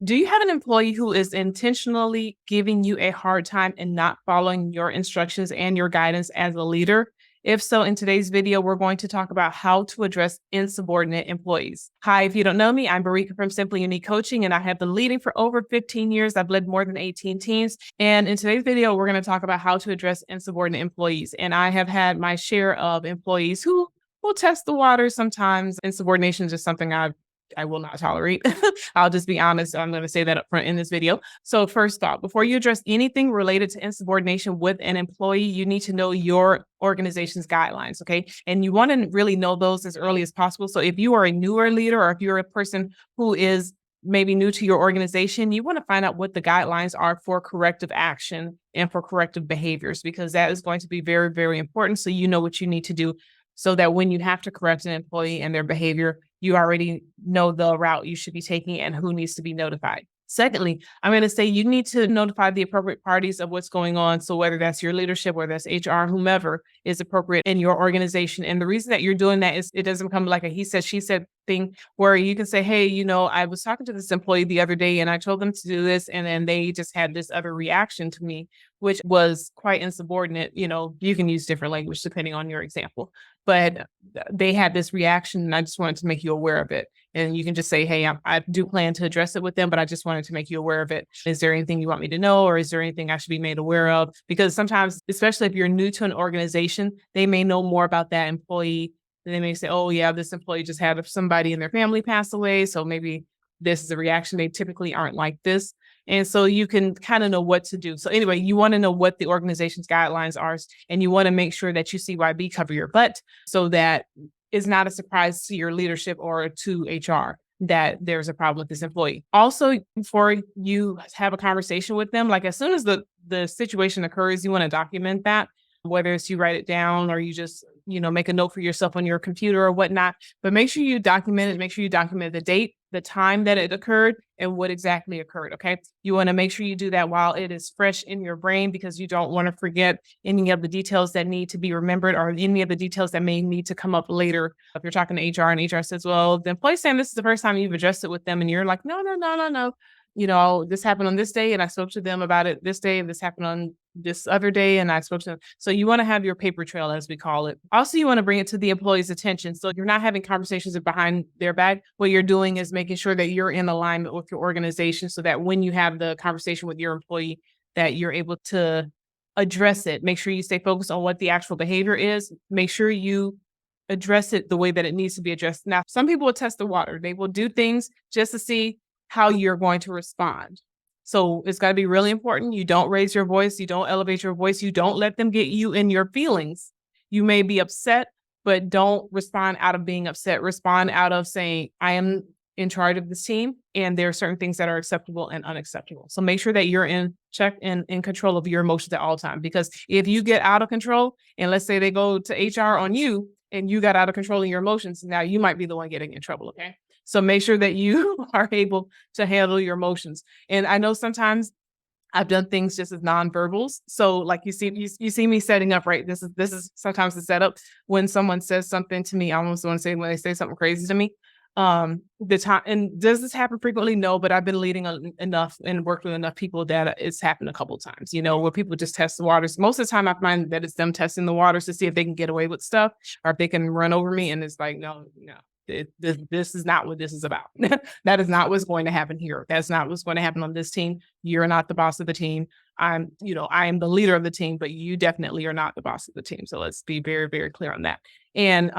Do you have an employee who is intentionally giving you a hard time and not following your instructions and your guidance as a leader? If so, in today's video, we're going to talk about how to address insubordinate employees. Hi, if you don't know me, I'm Barika from Simply Unique Coaching, and I have been leading for over 15 years. I've led more than 18 teams. And in today's video, we're going to talk about how to address insubordinate employees. And I have had my share of employees who will test the waters sometimes. Insubordination is just something I will not tolerate. I'll just be honest. I'm going to say that up front in this video. So first off, before you address anything related to insubordination with an employee, you need to know your organization's guidelines, okay? And you want to really know those as early as possible. So if you are a newer leader or if you're a person who is maybe new to your organization, you want to find out what the guidelines are for corrective action and for corrective behaviors, because that is going to be very, very important. So you know what you need to do so that when you have to correct an employee and their behavior, you already know the route you should be taking and who needs to be notified. Secondly, I'm going to say you need to notify the appropriate parties of what's going on. So whether that's your leadership, whether that's HR, whomever is appropriate in your organization. And the reason that you're doing that is it doesn't become like a he said, she said thing where you can say, hey, I was talking to this employee the other day and I told them to do this. And then they just had this other reaction to me, which was quite insubordinate. You can use different language depending on your example, but they had this reaction and I just wanted to make you aware of it. And you can just say, hey, I do plan to address it with them, but I just wanted to make you aware of it. Is there anything you want me to know? Or is there anything I should be made aware of? Because sometimes, especially if you're new to an organization, they may know more about that employee. They may say, oh yeah, this employee just had somebody in their family pass away. So maybe this is a reaction. They typically aren't like this. And so you can kind of know what to do. So anyway, you want to know what the organization's guidelines are, and you want to make sure that you CYB cover your butt so that it's not a surprise to your leadership or to HR that there's a problem with this employee. Also, before you have a conversation with them, like as soon as the situation occurs, you want to document that, whether it's you write it down or you just, make a note for yourself on your computer or whatnot, but make sure you document it. Make sure you document the date, the time that it occurred, and what exactly occurred, okay? You want to make sure you do that while it is fresh in your brain because you don't want to forget any of the details that need to be remembered or any of the details that may need to come up later. If you're talking to HR and HR says, well, the employee's saying this is the first time you've addressed it with them and you're like, no. This happened on this day and I spoke to them about it this day, and this happened on this other day and I spoke to them. So you want to have your paper trail, as we call it. Also, you want to bring it to the employee's attention. So you're not having conversations behind their back. What you're doing is making sure that you're in alignment with your organization so that when you have the conversation with your employee, that you're able to address it. Make sure you stay focused on what the actual behavior is. Make sure you address it the way that it needs to be addressed. Now, some people will test the water. They will do things just to see how you're going to respond. So it's got to be really important. You don't raise your voice. You don't elevate your voice. You don't let them get you in your feelings. You may be upset, but don't respond out of being upset. Respond out of saying, I am in charge of this team and there are certain things that are acceptable and unacceptable. So make sure that you're in check and in control of your emotions at all times. Because if you get out of control and let's say they go to HR on you and you got out of control in your emotions, now you might be the one getting in trouble, okay? So make sure that you are able to handle your emotions. And I know sometimes I've done things just as nonverbals. So like you see me setting up, right? This is sometimes the setup when someone says something to me. I almost want to say when they say something crazy to me. The time, and does this happen frequently? No, but I've been leading enough and worked with enough people that it's happened a couple of times, where people just test the waters. Most of the time I find that it's them testing the waters to see if they can get away with stuff or if they can run over me. And it's like, no. This is not what this is about. That is not what's going to happen here. That's not what's going to happen on this team. You're not the boss of the team. I am the leader of the team, but you definitely are not the boss of the team. So let's be very, very clear on that. And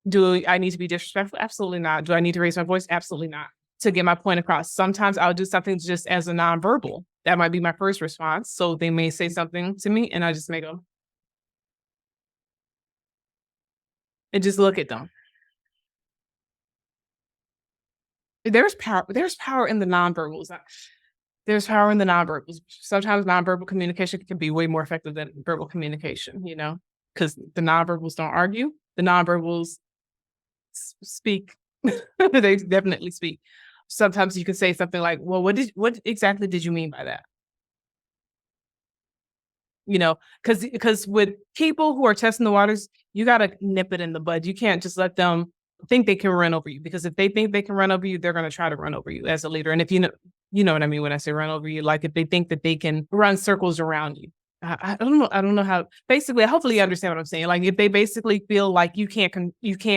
do I need to be disrespectful? Absolutely not. Do I need to raise my voice? Absolutely not. To get my point across. Sometimes I'll do something just as a nonverbal. That might be my first response. So they may say something to me and I just may go and just look at them. There's power in the nonverbals. There's power in the nonverbals. Sometimes nonverbal communication can be way more effective than verbal communication, because the nonverbals don't argue. The nonverbals speak. They definitely speak. Sometimes you can say something like, well, what exactly did you mean by that? Because with people who are testing the waters, you got to nip it in the bud. You can't just let them think they can run over you, because if they think they can run over you, they're going to try to run over you as a leader. And if You know what I mean when I say run over you, like if they think that they can run circles around you. I don't know. I don't know how. Basically, hopefully you understand what I'm saying. Like if they basically feel like you can't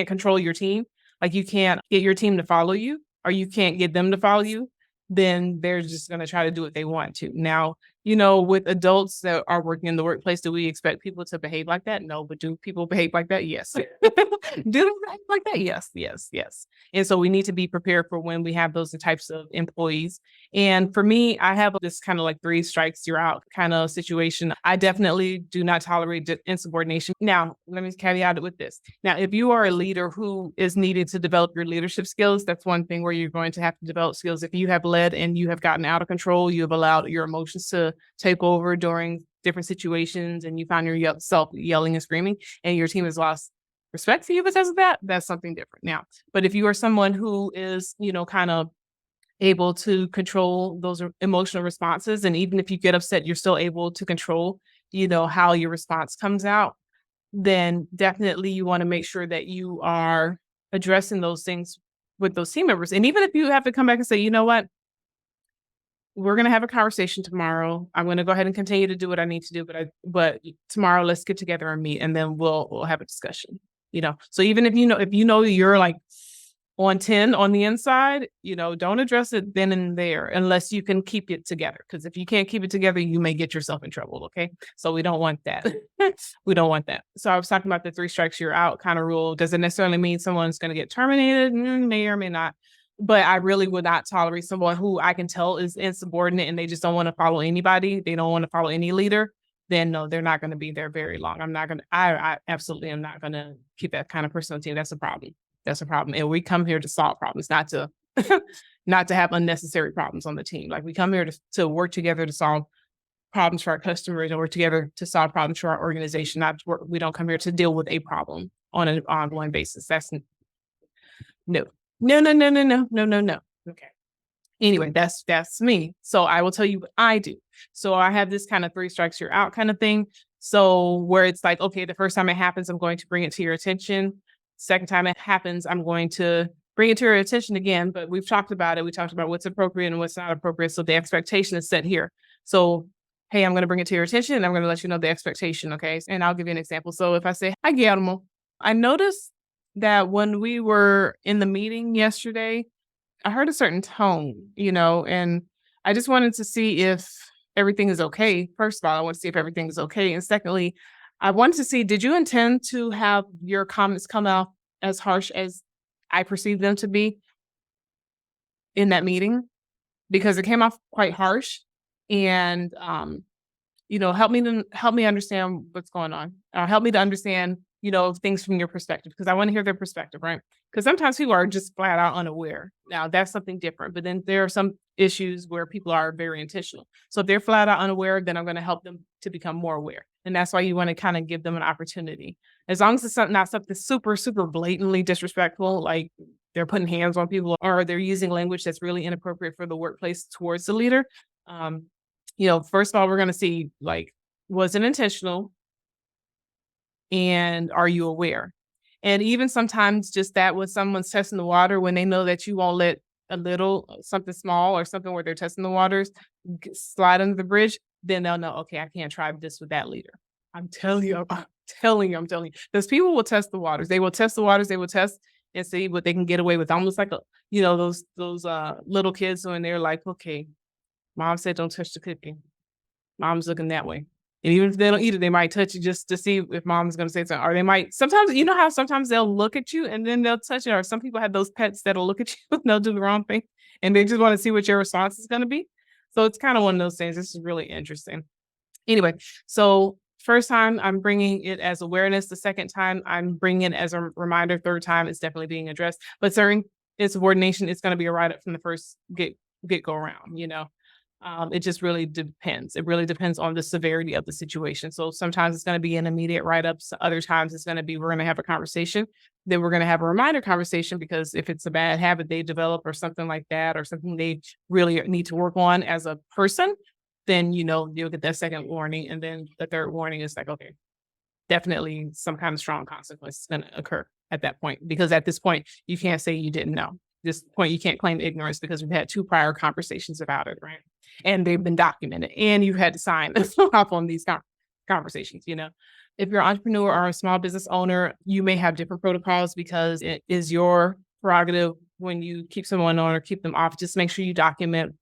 control your team, like you can't get your team to follow you, or you can't get them to follow you, then they're just going to try to do what they want to. Now, with adults that are working in the workplace, do we expect people to behave like that? No, but do people behave like that? Yes. Do they behave like that? Yes, yes, yes. And so we need to be prepared for when we have those types of employees. And for me, I have this kind of like three strikes, you're out kind of situation. I definitely do not tolerate insubordination. Now, let me caveat it with this. Now, if you are a leader who is needed to develop your leadership skills, that's one thing where you're going to have to develop skills. If you have led and you have gotten out of control, you have allowed your emotions to take over during different situations, and you find yourself yelling and screaming, and your team has lost respect for you because of that, that's something different. Now, but if you are someone who is, kind of able to control those emotional responses, and even if you get upset, you're still able to control, how your response comes out, then definitely you want to make sure that you are addressing those things with those team members. And even if you have to come back and say, you know what, we're going to have a conversation tomorrow. I'm going to go ahead and continue to do what I need to do, but tomorrow let's get together and meet, and then we'll have a discussion. So even if you're like on 10 on the inside, don't address it then and there unless you can keep it together. Because if you can't keep it together, you may get yourself in trouble. Okay. So we don't want that. We don't want that. So I was talking about the 3 strikes you're out kind of rule. Does it necessarily mean someone's going to get terminated? May or may not. But I really would not tolerate someone who I can tell is insubordinate and they just don't want to follow anybody. They don't want to follow any leader. Then no, they're not going to be there very long. I absolutely am not going to keep that kind of person on the team. That's a problem. That's a problem. And we come here to solve problems, not to not to have unnecessary problems on the team. Like we come here to work together to solve problems for our customers and work together to solve problems for our organization. We don't come here to deal with a problem on an ongoing basis. That's no. No, no, no, no, no, no, no, no. Okay. Anyway, that's me. So I will tell you what I do. So I have this kind of 3 strikes you're out kind of thing. So where it's like, okay, the first time it happens, I'm going to bring it to your attention. Second time it happens, I'm going to bring it to your attention again. But we've talked about it. We talked about what's appropriate and what's not appropriate. So the expectation is set here. So, hey, I'm going to bring it to your attention and I'm going to let you know the expectation. Okay. And I'll give you an example. So if I say, hi, Guillermo, I noticed that when we were in the meeting yesterday, I heard a certain tone, and I just wanted to see if everything is okay. First of all, I want to see if everything is okay. And secondly, I wanted to see, did you intend to have your comments come out as harsh as I perceived them to be in that meeting? Because it came off quite harsh. And help me understand what's going on. Help me to understand, things from your perspective, because I want to hear their perspective, right? Because sometimes people are just flat out unaware. Now that's something different, but then there are some issues where people are very intentional. So if they're flat out unaware, then I'm going to help them to become more aware. And that's why you want to kind of give them an opportunity. As long as it's not something super, super blatantly disrespectful, like they're putting hands on people or they're using language that's really inappropriate for the workplace towards the leader. First of all, we're going to see, like, was it intentional? And are you aware? And even sometimes just that when someone's testing the water, when they know that you won't let a little something small or something where they're testing the waters slide under the bridge, then they'll know, okay, I can't try this with that leader. I'm telling you. Because people will test the waters. They will test the waters. They will test and see what they can get away with. Almost like those little kids when they're like, okay, mom said don't touch the cookie. Mom's looking that way. And even if they don't eat it, they might touch it just to see if mom's going to say something. Or they might, sometimes, how sometimes they'll look at you and then they'll touch it. Or some people have those pets that'll look at you and they'll do the wrong thing. And they just want to see what your response is going to be. So it's kind of one of those things. This is really interesting. Anyway, so first time I'm bringing it as awareness. The second time I'm bringing it as a reminder. Third time it's definitely being addressed. But certain insubordination, it's going to be a write-up from the first get go around, It just really depends. It really depends on the severity of the situation. So sometimes it's going to be an immediate write-up. Other times it's going to be, we're going to have a conversation. Then we're going to have a reminder conversation, because if it's a bad habit they develop or something like that, or something they really need to work on as a person, then, you'll get that second warning. And then the third warning is like, okay, definitely some kind of strong consequence is going to occur at that point, because at this point you can't say you didn't know. this point, you can't claim ignorance because we've had 2 prior conversations about it, right? And they've been documented, and you've had to sign off on these conversations, you know? If you're an entrepreneur or a small business owner, you may have different protocols because it is your prerogative when you keep someone on or keep them off. Just make sure you document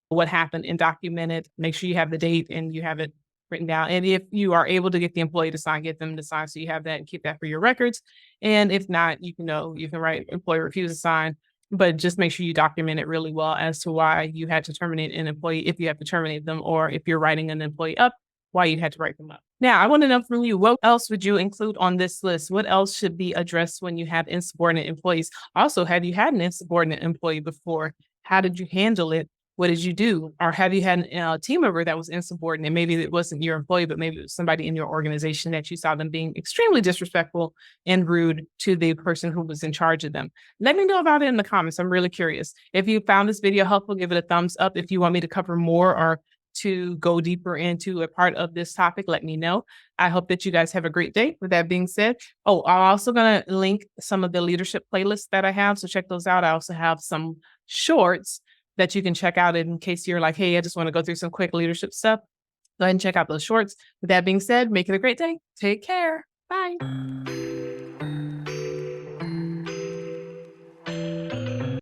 what happened and document it. Make sure you have the date and you have it written down. And if you are able to get the employee to sign, get them to sign so you have that and keep that for your records. And if not, you can know you can write employee refuse to sign, but just make sure you document it really well as to why you had to terminate an employee if you have to terminate them, or if you're writing an employee up, why you had to write them up. Now, I want to know from you, what else would you include on this list? What else should be addressed when you have insubordinate employees? Also, have you had an insubordinate employee before? How did you handle it? What did you do? Or have you had a team member that was insubordinate? Maybe it wasn't your employee, but maybe it was somebody in your organization that you saw them being extremely disrespectful and rude to the person who was in charge of them. Let me know about it in the comments. I'm really curious. If you found this video helpful, give it a thumbs up. If you want me to cover more or to go deeper into a part of this topic, let me know. I hope that you guys have a great day. With that being said, I'm also going to link some of the leadership playlists that I have. So check those out. I also have some shorts that you can check out in case you're like, hey, I just want to go through some quick leadership stuff. Go ahead and check out those shorts. With that being said, make it a great day. Take care. Bye.